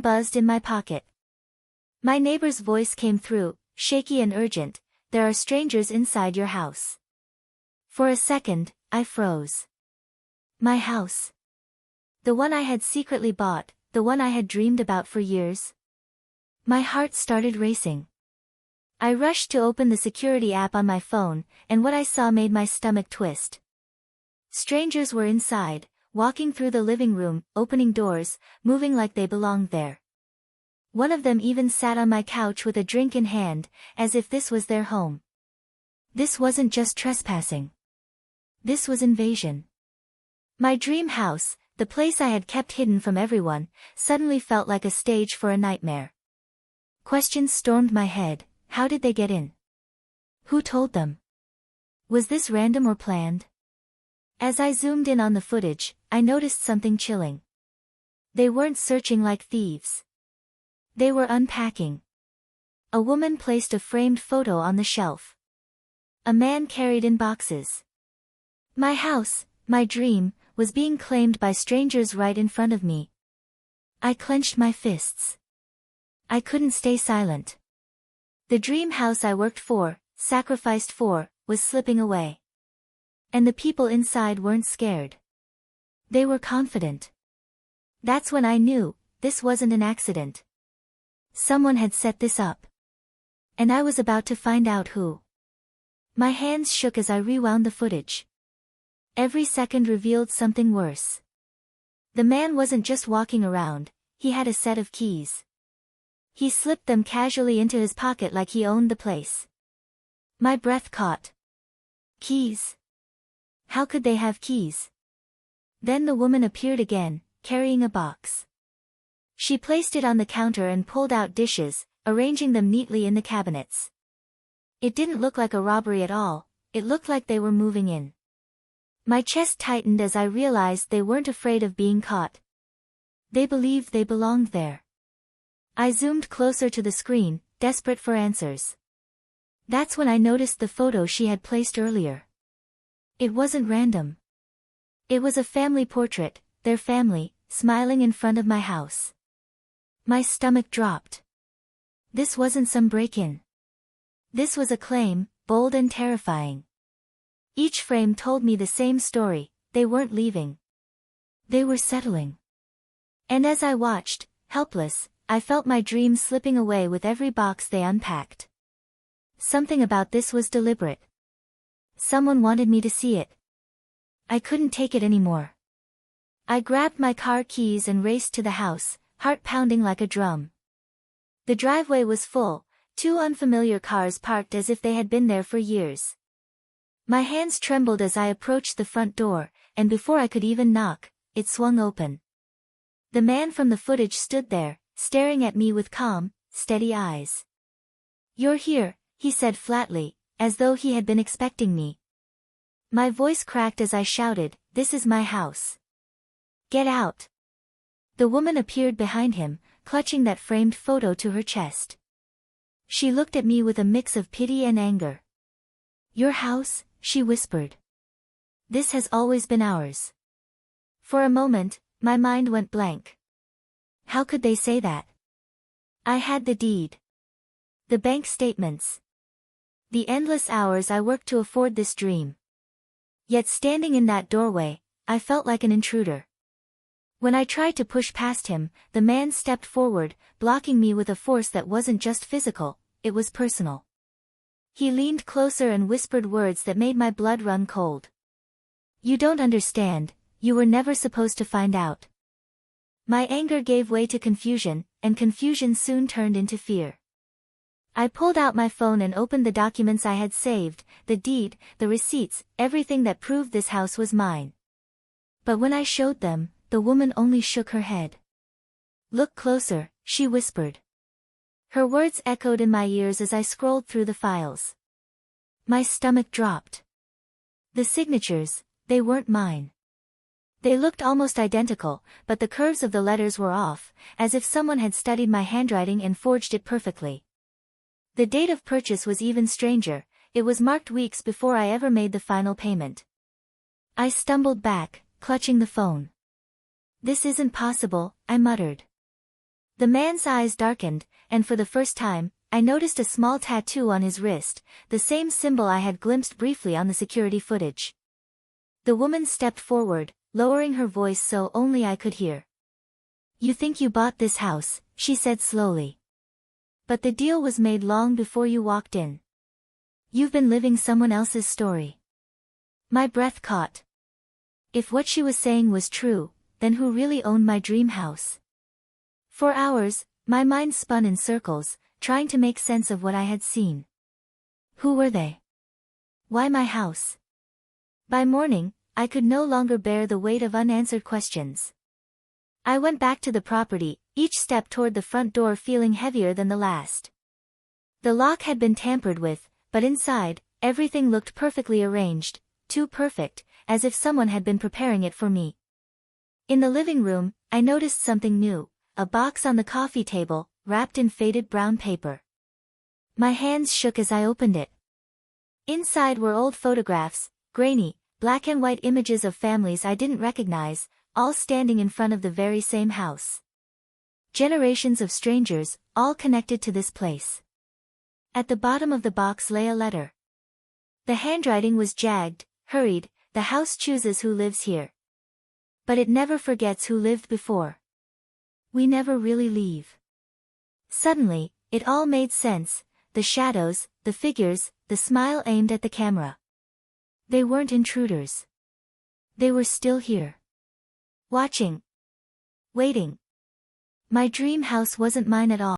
buzzed in my pocket. My neighbor's voice came through, shaky and urgent. There are strangers inside your house. For a second, I froze. My house. The one I had secretly bought, the one I had dreamed about for years. My heart started racing. I rushed to open the security app on my phone, and what I saw made my stomach twist. Strangers were inside, walking through the living room, opening doors, moving like they belonged there. One of them even sat on my couch with a drink in hand, as if this was their home. This wasn't just trespassing. This was invasion. My dream house, the place I had kept hidden from everyone, suddenly felt like a stage for a nightmare. Questions stormed my head. How did they get in? Who told them? Was this random or planned? As I zoomed in on the footage, I noticed something chilling. They weren't searching like thieves. They were unpacking. A woman placed a framed photo on the shelf. A man carried in boxes. My house, my dream, was being claimed by strangers right in front of me. I clenched my fists. I couldn't stay silent. The dream house I worked for, sacrificed for, was slipping away. And the people inside weren't scared. They were confident. That's when I knew, this wasn't an accident. Someone had set this up. And I was about to find out who. My hands shook as I rewound the footage. Every second revealed something worse. The man wasn't just walking around, he had a set of keys. He slipped them casually into his pocket like he owned the place. My breath caught. Keys? How could they have keys? Then the woman appeared again, carrying a box. She placed it on the counter and pulled out dishes, arranging them neatly in the cabinets. It didn't look like a robbery at all, it looked like they were moving in. My chest tightened as I realized they weren't afraid of being caught. They believed they belonged there. I zoomed closer to the screen, desperate for answers. That's when I noticed the photo she had placed earlier. It wasn't random. It was a family portrait, their family, smiling in front of my house. My stomach dropped. This wasn't some break-in. This was a claim, bold and terrifying. Each frame told me the same story, they weren't leaving. They were settling. And as I watched, helpless, I felt my dream slipping away with every box they unpacked. Something about this was deliberate. Someone wanted me to see it. I couldn't take it anymore. I grabbed my car keys and raced to the house, heart pounding like a drum. The driveway was full, two unfamiliar cars parked as if they had been there for years. My hands trembled as I approached the front door, and before I could even knock, it swung open. The man from the footage stood there, staring at me with calm, steady eyes. "You're here," he said flatly, as though he had been expecting me. My voice cracked as I shouted, "This is my house. Get out." The woman appeared behind him, clutching that framed photo to her chest. She looked at me with a mix of pity and anger. "Your house," she whispered. "This has always been ours." For a moment, my mind went blank. How could they say that? I had the deed. The bank statements. The endless hours I worked to afford this dream. Yet standing in that doorway, I felt like an intruder. When I tried to push past him, the man stepped forward, blocking me with a force that wasn't just physical, it was personal. He leaned closer and whispered words that made my blood run cold. "You don't understand, you were never supposed to find out." My anger gave way to confusion, and confusion soon turned into fear. I pulled out my phone and opened the documents I had saved, the deed, the receipts, everything that proved this house was mine. But when I showed them, the woman only shook her head. "Look closer," she whispered. Her words echoed in my ears as I scrolled through the files. My stomach dropped. The signatures, they weren't mine. They looked almost identical, but the curves of the letters were off, as if someone had studied my handwriting and forged it perfectly. The date of purchase was even stranger, it was marked weeks before I ever made the final payment. I stumbled back, clutching the phone. "This isn't possible," I muttered. The man's eyes darkened, and for the first time, I noticed a small tattoo on his wrist, the same symbol I had glimpsed briefly on the security footage. The woman stepped forward, lowering her voice so only I could hear. "You think you bought this house," she said slowly. "But the deal was made long before you walked in. You've been living someone else's story." My breath caught. If what she was saying was true, then who really owned my dream house? For hours, my mind spun in circles, trying to make sense of what I had seen. Who were they? Why my house? By morning, I could no longer bear the weight of unanswered questions. I went back to the property, each step toward the front door feeling heavier than the last. The lock had been tampered with, but inside, everything looked perfectly arranged, too perfect, as if someone had been preparing it for me. In the living room, I noticed something new, a box on the coffee table, wrapped in faded brown paper. My hands shook as I opened it. Inside were old photographs, grainy, black and white images of families I didn't recognize, all standing in front of the very same house. Generations of strangers, all connected to this place. At the bottom of the box lay a letter. The handwriting was jagged, hurried, "The house chooses who lives here. But it never forgets who lived before. We never really leave." Suddenly, it all made sense, the shadows, the figures, the smile aimed at the camera. They weren't intruders. They were still here. Watching. Waiting. My dream house wasn't mine at all.